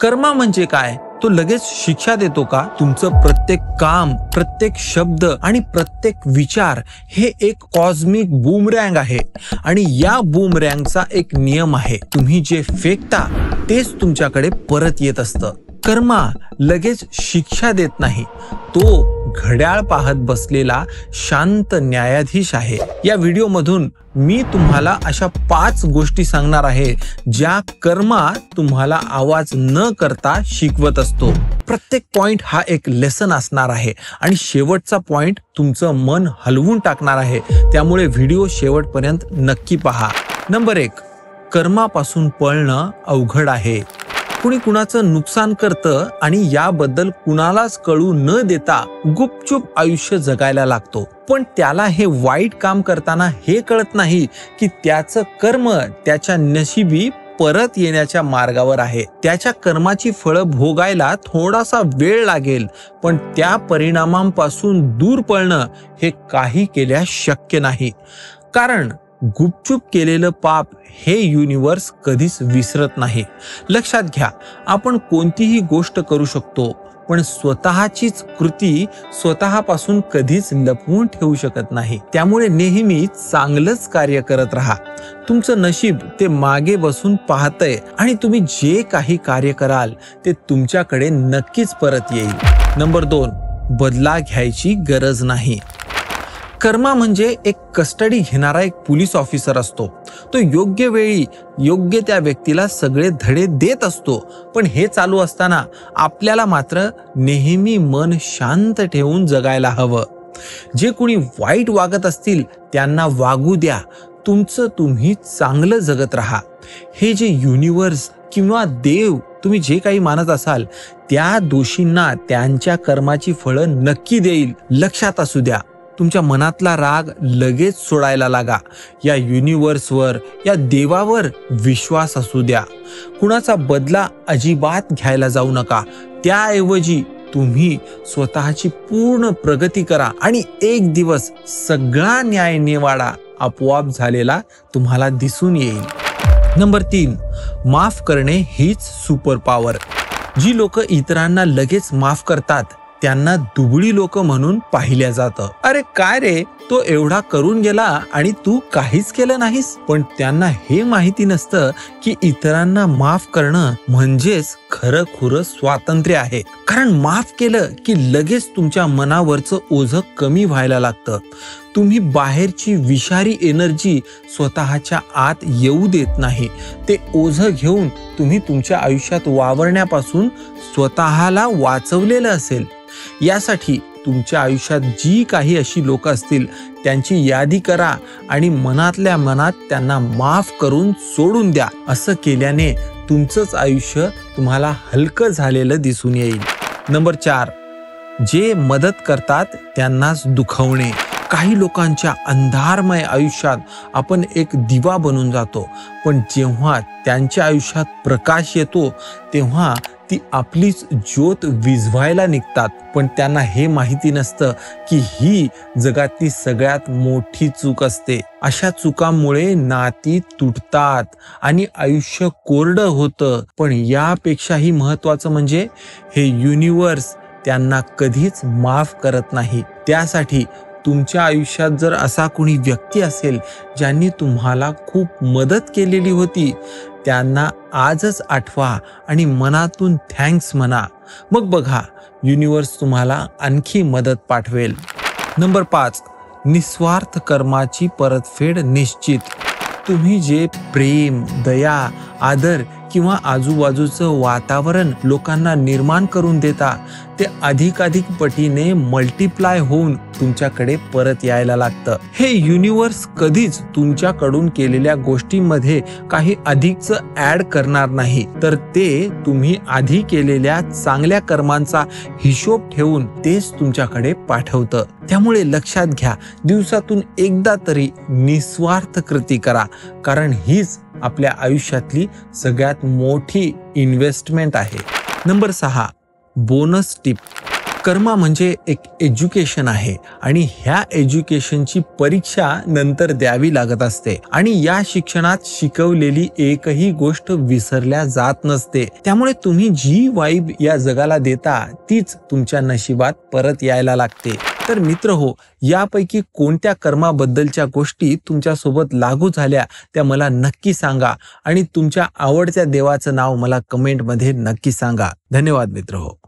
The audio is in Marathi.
कर्मा म्हणजे काय? तो लगेच शिक्षा देतो का? तुमचं प्रत्येक काम, प्रत्येक शब्द आणि प्रत्येक विचार हे एक कॉस्मिक बूमरँग आहे आणि या बूमरँगचा एक नियम आहे, तुम्ही जे फेकता तेच तुमच्याकडे परत येत असतं. कर्मा लगेच शिक्षा देत नाही, तो घड्याळ पाहत बसलेला शांत न्यायाधीश आहे. या व्हिडिओमधून मी तुम्हाला अशा 5 गोष्टी सांगणार आहे ज्या कर्मा तुम्हाला आवाज न करता शिकवत असतो. प्रत्येक पॉइंट हा एक लेसन असणार आहे आणि शेवटचा पॉइंट तुमचं मन हलवून टाकणार आहे. त्यामुळे व्हिडिओ शेवटपर्यंत नक्की पहा. नंबर 1, कर्मापासून पळणं अवघड आहे. कुणी कुणाचं नुकसान करतं आणि याबद्दल कुणालाच कळू न देता गुपचूप आयुष्य जगायला लागतो. पण त्याला हे वाईट काम करताना हे कळत नाही की त्याचं कर्म त्याच्या नशिबी परत येण्याच्या मार्गावर आहे. त्याच्या कर्माची फळं भोगायला थोडासा वेळ लागेल, पण त्या परिणामांपासून दूर पळणं हे काही केल्यास शक्य नाही. कारण गुपचूप केलेलं पाप हे युनिवर्स कधीच विसरत नाही. लक्षात घ्या, आपण कोणतीही गोष्ट करू शकतो, पण स्वतःचीच कृती स्वतःपासून कधीच लपवून ठेवू शकत नाही. त्यामुळे नेहमी चांगलंच कार्य करत राहा. तुमचं नशीब ते मागे बसून पाहतंय आणि तुम्ही जे काही कार्य कराल ते तुमच्याकडे नक्कीच परत येईल. नंबर 2, बदला घ्यायची गरज नाही. कर्मा म्हणजे एक कस्टडी घेणारा एक पोलीस ऑफिसर असतो. तो योग्य वेळी योग्य त्या व्यक्तीला सगळे धडे देत असतो. पण हे चालू असताना आपल्याला मात्र नेहमी मन शांत ठेवून जगायला हवं. जे कोणी वाईट वागत असतील त्यांना वागू द्या, तुमचं तुम्ही चांगलं जगत राहा. हे जे युनिवर्स किंवा देव तुम्ही जे काही मानत असाल त्या दोषींना त्यांच्या कर्माची फळं नक्की देईल. लक्षात असू द्या, तुमच्या मनातला राग लगेच सोडायला लागा. या युनिवर्सवर, या देवावर विश्वास असू द्या. कुणाचा बदला अजिबात घ्यायला जाऊ नका. त्याऐवजी तुम्ही स्वतःची पूर्ण प्रगती करा आणि एक दिवस सगळा न्याय निवाडा आपोआप झालेला तुम्हाला दिसून येईल. नंबर 3, माफ करणे हीच सुपर पॉवर. जी लोक इतरांना लगेच माफ करतात त्यांना दुबळी लोक म्हणून पाहिल्या जातं. अरे काय रे, तो एवढा करून गेला आणि तू काहीच केलं नाहीस. पण त्यांना हे माहिती नसतं की इतरांना माफ करणं म्हणजेच खरं खुरं स्वातंत्र्य आहे. कारण माफ केलं की लगेच तुमच्या मनावरचं ओझं कमी व्हायला लागतं. तुम्ही बाहेरची विषारी एनर्जी स्वतःच्या आत येऊ देत नाही. ते ओझं घेऊन तुम्ही तुमच्या आयुष्यात वावरण्यापासून स्वतःला वाचवलेलं असेल. यासाठी तुमच्या आयुष्यात जी काही अशी लोक असतील त्यांची यादी करा आणि मनातल्या मनात त्यांना माफ करून सोडून द्या. असं केल्याने तुमचंच आयुष्य तुम्हाला हलकं झालेलं दिसून येईल. नंबर 4, जे मदत करतात त्यांनाच दुखवणे. काही लोकांच्या अंधारमय आयुष्यात आपण एक दिवा बनून जातो, पण जेव्हा त्यांच्या आयुष्यात प्रकाश येतो तेव्हा ती आपलीच ज्योत विझवायला निघतात. पण त्यांना हे माहिती नसतं की ही जगातली सगळ्यात मोठी चूक असते. अशा चुकांमुळे नाती तुटतात आणि आयुष्य कोरडं होतं. पण यापेक्षाही महत्वाचं म्हणजे हे युनिवर्स त्यांना कधीच माफ करत नाही. त्यासाठी तुमच्या आयुष्यात जर असा कोणी व्यक्ती असेल ज्यांनी तुम्हाला खूप मदत केलेली होती, त्यांना आजच आठवा आणि मनातून थँक्स म्हणा. मग बघा, युनिवर्स तुम्हाला आणखी मदत पाठवेल. नंबर 5, निस्वार्थ कर्माची परतफेड निश्चित. तुम्ही जे प्रेम, दया, आदर किंवा आजूबाजूचं वातावरण लोकांना निर्माण करून देता ते अधिकाधिक पटीने मल्टिप्लाय होऊन तुमच्याकडे परत यायला लागतं. हे युनिवर्स कधीच तुमच्याकडून केलेल्या गोष्टींमध्ये काही अधिकचं ऍड करणार नाही, तर ते तुम्ही आधी केलेल्या चांगल्या कर्मांचा हिशोब ठेवून तेच तुमच्याकडे पाठवतं. त्यामुळे लक्षात घ्या, दिवसातून एकदा तरी निस्वार्थ कृती करा, कारण हीच आपल्या आयुष्यातली सगळ्यात मोठी इन्व्हेस्टमेंट आहे. Number 6, bonus tip. कर्मा म्हणजे एक एज्युकेशन आहे आणि ह्या एज्युकेशनची परीक्षा नंतर द्यावी लागत असते आणि या शिक्षणात शिकवलेली एकही गोष्ट विसरल्या जात नसते. त्यामुळे तुम्ही जी वाईब या जगाला देता तीच तुमच्या नशिबात परत यायला लागते. तर मित्र हो, यापैकी कोणत्या कर्माबद्दलच्या गोष्टी तुमच्यासोबत लागू झाल्या त्या मला नक्की सांगा आणि तुमच्या आवडत्या देवाचं नाव मला कमेंटमध्ये नक्की सांगा. धन्यवाद मित्र हो.